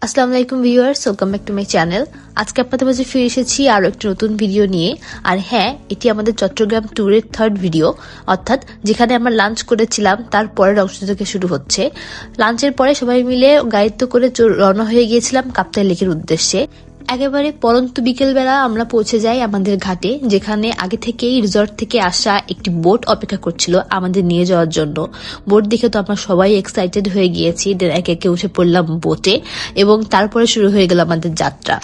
আসসালামু আলাইকুম viewers, welcome back to my channel. আজকে আপনাদের মাঝে ফিরে এসেছি আরও একটি নতুন ভিডিও নিয়ে। আর হ্যাঁ, এটি আমাদের চট্টগ্রাম ট্যুরের থার্ড ভিডিও, অর্থাৎ যেখানে আমরা লাঞ্চ করেছিলাম তার পরের অংশ থেকে শুরু হচ্ছে। লাঞ্চের পরে সবাই মিলে গাড়িতে করে রওনা হয়ে গিয়েছিলাম কাপ্তাই লেকের উদ্দেশ্যে। একেবারে পরন্ত বিকেলবেলা আমরা পৌঁছে যাই আমাদের ঘাটে, যেখানে আগে থেকেই রিসর্ট থেকে আসা একটি বোট অপেক্ষা করছিল আমাদের নিয়ে যাওয়ার জন্য। বোট দেখে তো আমরা সবাই এক্সাইটেড হয়ে গিয়েছি, একে একে উঠে পড়লাম বোটে এবং তারপরে শুরু হয়ে গেল আমাদের যাত্রা।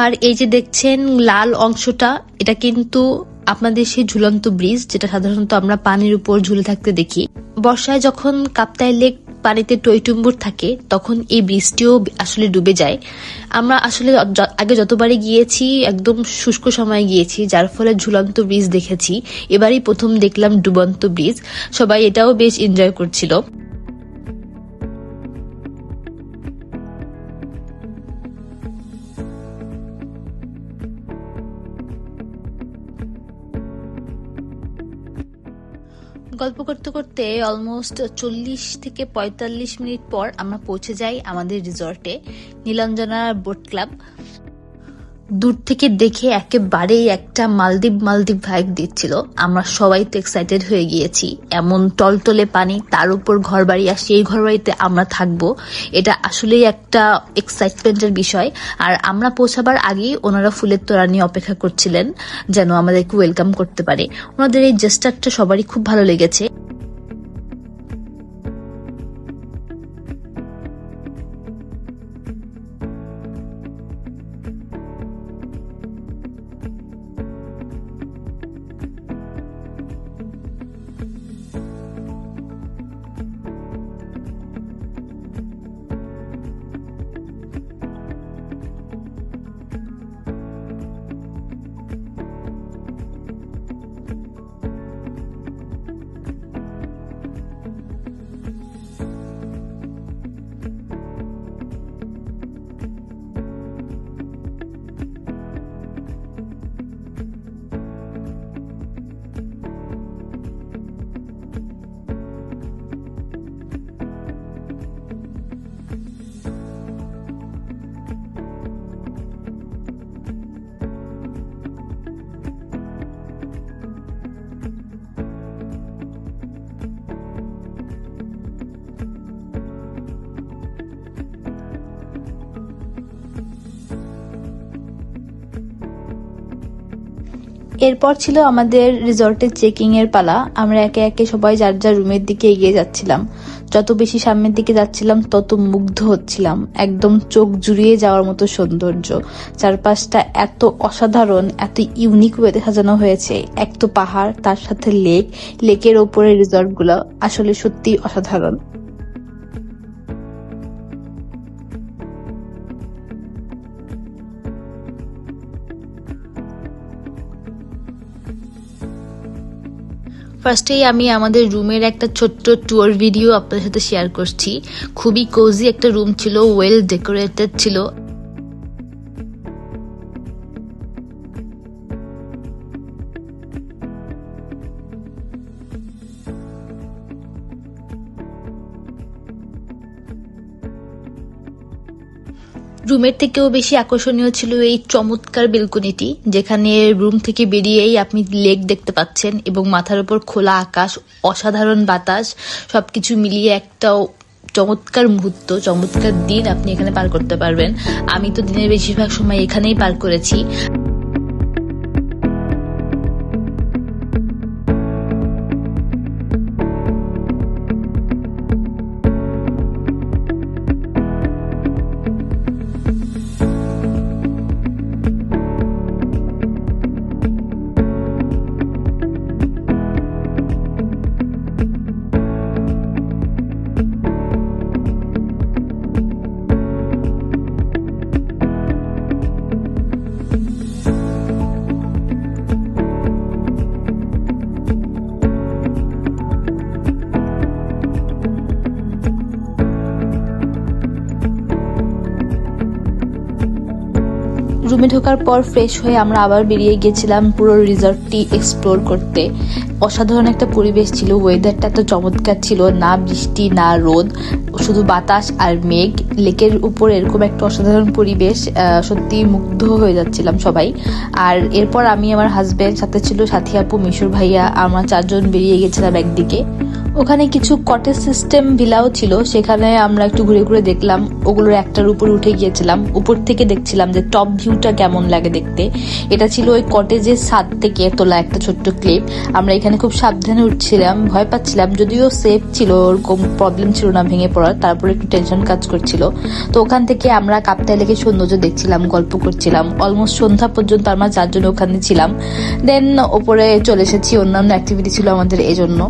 আর এই যে দেখছেন লাল অংশটা, এটা কিন্তু আপনাদের সেই ঝুলন্ত ব্রিজ, যেটা সাধারণত আমরা পানির উপর ঝুলে থাকতে দেখি। বর্ষায় যখন কাপ্তাই লেক পানিতে টইটুম্বুর থাকে তখন এই ব্রিজটিও আসলে ডুবে যায়। আমরা আসলে আগে যতবারই গিয়েছি একদম শুষ্ক সময়ে গিয়েছি, যার ফলে ঝুলন্ত ব্রিজ দেখেছি। এবারই প্রথম দেখলাম ডুবন্ত ব্রিজ। সবাই এটাও বেশ এনজয় করছিল। গল্প করতে করতে অলমোস্ট 40 থেকে 45 মিনিট পর আমরা পৌঁছে যাই আমাদের রিসর্টে, নীলাঞ্জনা বোট ক্লাব। দূর থেকে দেখে একেবারেই একটা মালদ্বীপ ভাইব দিচ্ছিল। আমরা সবাই তো এক্সাইটেড হয়ে গিয়েছি। এমন টলটলে পানি, তার উপর ঘর বাড়ি, আর সেই ঘর বাড়িতে আমরা থাকবো, এটা আসলেই একটা এক্সাইটমেন্টের বিষয়। আর আমরা পৌঁছাবার আগেই ওনারা ফুলের তোড়া নিয়ে অপেক্ষা করছিলেন যেন আমাদেরকে ওয়েলকাম করতে পারে। ওনাদের এই জেস্টারটা সবারই খুব ভালো লেগেছে। এরপর ছিল আমাদের রিসর্টের চেকিং এর পালা। আমরা একে একে সবাই যার যার রুমের দিকে এগিয়ে যাচ্ছিলাম। যত বেশি সামনের দিকে যাচ্ছিলাম তত মুগ্ধ হচ্ছিলাম। একদম চোখ জুড়িয়ে যাওয়ার মতো সৌন্দর্য। চারপাশটা এত অসাধারণ, এত ইউনিক ওয়েতে সাজানো হয়েছে। এক তো পাহাড়, তার সাথে লেকের ওপরে রিসর্ট গুলো আসলে সত্যি অসাধারণ। ফার্স্টেই আমি আমাদের রুমের একটা ছোট্ট ট্যুর ভিডিও আপনাদের সাথে শেয়ার করছি। খুবই কোজি একটা রুম ছিল, ওয়েল ডেকোরেটেড ছিল। রুমের থেকেও বেশি আকর্ষণীয় ছিল এই চমৎকার বেলকনিটি, যেখানে রুম থেকে বেরিয়েই আপনি লেক দেখতে পাচ্ছেন এবং মাথার উপর খোলা আকাশ, অসাধারণ বাতাস, সবকিছু মিলিয়ে একটা চমৎকার মুহূর্ত, চমৎকার দিন আপনি এখানে পার করতে পারবেন। আমি তো দিনের বেশিরভাগ সময় এখানেই পার করেছি। রুমে ঢোকার পর ফ্রেশ হয়ে আমরা আবার বেরিয়ে গেছিলাম পুরো রিসর্টটি এক্সপ্লোর করতে। অসাধারণ একটা পরিবেশ ছিল, ওয়েদারটা এত চমৎকার ছিল, না বৃষ্টি না রোদ, শুধু বাতাস আর মেঘ। লেকের উপর এরকম একটা অসাধারণ পরিবেশ, সত্যি মুগ্ধ হয়ে যাচ্ছিলাম সবাই। আর এরপর আমি, আমার হাজবেন্ড, সাথে ছিল সাথী আপু, মিশুর ভাইয়া, আমরা 4 জন বেরিয়ে গেছিলাম একদিকে। ওখানে কিছু কটেজ সিস্টেম ভিলাও ছিল, সেখানে আমরা একটু ঘুরে ঘুরে দেখলাম। ওগুলোর একটার উপর উঠে গিয়েছিলাম, উপর থেকে দেখছিলাম যে টপ ভিউটা কেমন লাগে দেখতে। এটা ছিল ওই কটেজের ছাদ থেকে তোলা একটা ছোট্ট ক্লিপ। আমরা এখানে খুব সাবধানে উঠছিলাম, ভয় পাচ্ছিলাম, যদিও সেফ ছিল, ওরকম প্রবলেম ছিল না ভেঙে পড়ার, তারপরে একটু টেনশন কাজ করছিল। তো ওখান থেকে আমরা কাপ্তাই লেকের সৌন্দর্য দেখছিলাম, গল্প করছিলাম। অলমোস্ট সন্ধ্যা পর্যন্ত আমরা 4 জন ওখানে ছিলাম। দেন ওপরে চলে এসেছি, অন্যান্য অ্যাক্টিভিটি ছিল আমাদের এজন্য।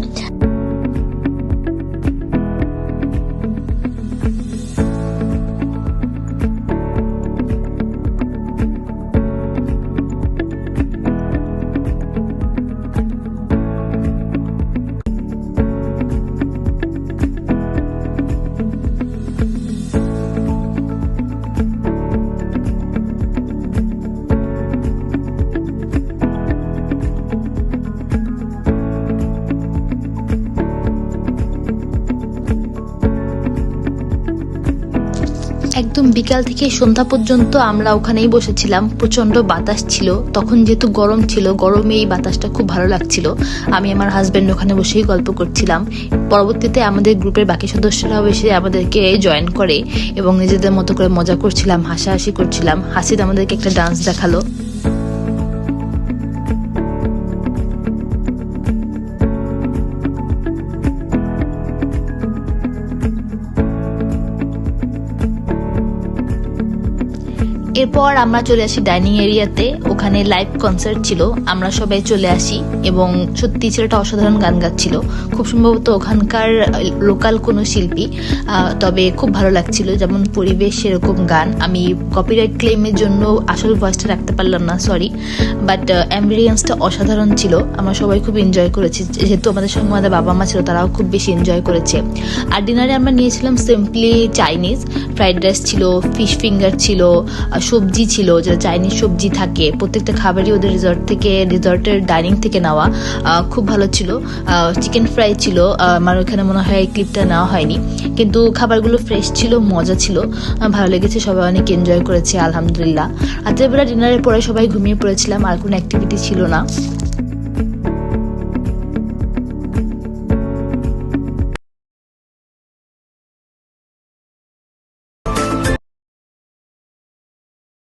একদম বিকাল থেকে সন্ধ্যা পর্যন্ত আমরা ওখানেই বসেছিলাম। প্রচন্ড বাতাস ছিল, তখন যেহেতু গরম ছিল, গরমে এই বাতাসটা খুব ভালো লাগছিল। আমি আমার হাজবেন্ড ওখানে বসেই গল্প করছিলাম। পরবর্তীতে আমাদের গ্রুপের বাকি সদস্যরাও এসে আমাদেরকে জয়েন করে এবং নিজেদের মতো করে মজা করছিলাম, হাসাহাসি করছিলাম। হাসিদ আমাদেরকে একটা ডান্স দেখালো। এরপর আমরা চলে আসি ডাইনিং এরিয়াতে, ওখানে লাইভ কনসার্ট ছিল। আমরা সবাই চলে আসি এবং সত্যি ছেলেটা অসাধারণ গান গাচ্ছিল, খুব সম্ভবত ওখানকার লোকাল কোনো শিল্পী। তবে খুব ভালো লাগছিল, যেমন পরিবেশ সেরকম গান। আমি কপিরাইট ক্লেমের জন্য আসল ভয়েসটা রাখতে পারলাম না, সরি, বাট অ্যাম্বিয়েন্সটা অসাধারণ ছিল। আমরা সবাই খুব এনজয় করেছি, যেহেতু আমাদের সঙ্গে আমাদের বাবা মা ছিল, তারাও খুব বেশি এনজয় করেছে। আর ডিনারে আমরা নিয়েছিলাম সিম্পলি চাইনিজ, ফ্রাইড রাইস ছিল, ফিশ ফিঙ্গার ছিল, সবজি ছিল, যেটা চাইনিজ সবজি থাকে। প্রত্যেকটা খাবারই ওদের রিসর্টের ডাইনিং থেকে নেওয়া, খুব ভালো ছিল। চিকেন ফ্রাই ছিল, আমার ওখানে মনে হয় এই ক্লিপটা নেওয়া হয়নি, কিন্তু খাবারগুলো ফ্রেশ ছিল, মজা ছিল, ভালো লেগেছে, সবাই অনেক এনজয় করেছে আলহামদুলিল্লাহ। রাতের বেলা ডিনারের পরে সবাই ঘুমিয়ে পড়েছিলাম, আর কোনো অ্যাক্টিভিটি ছিল না।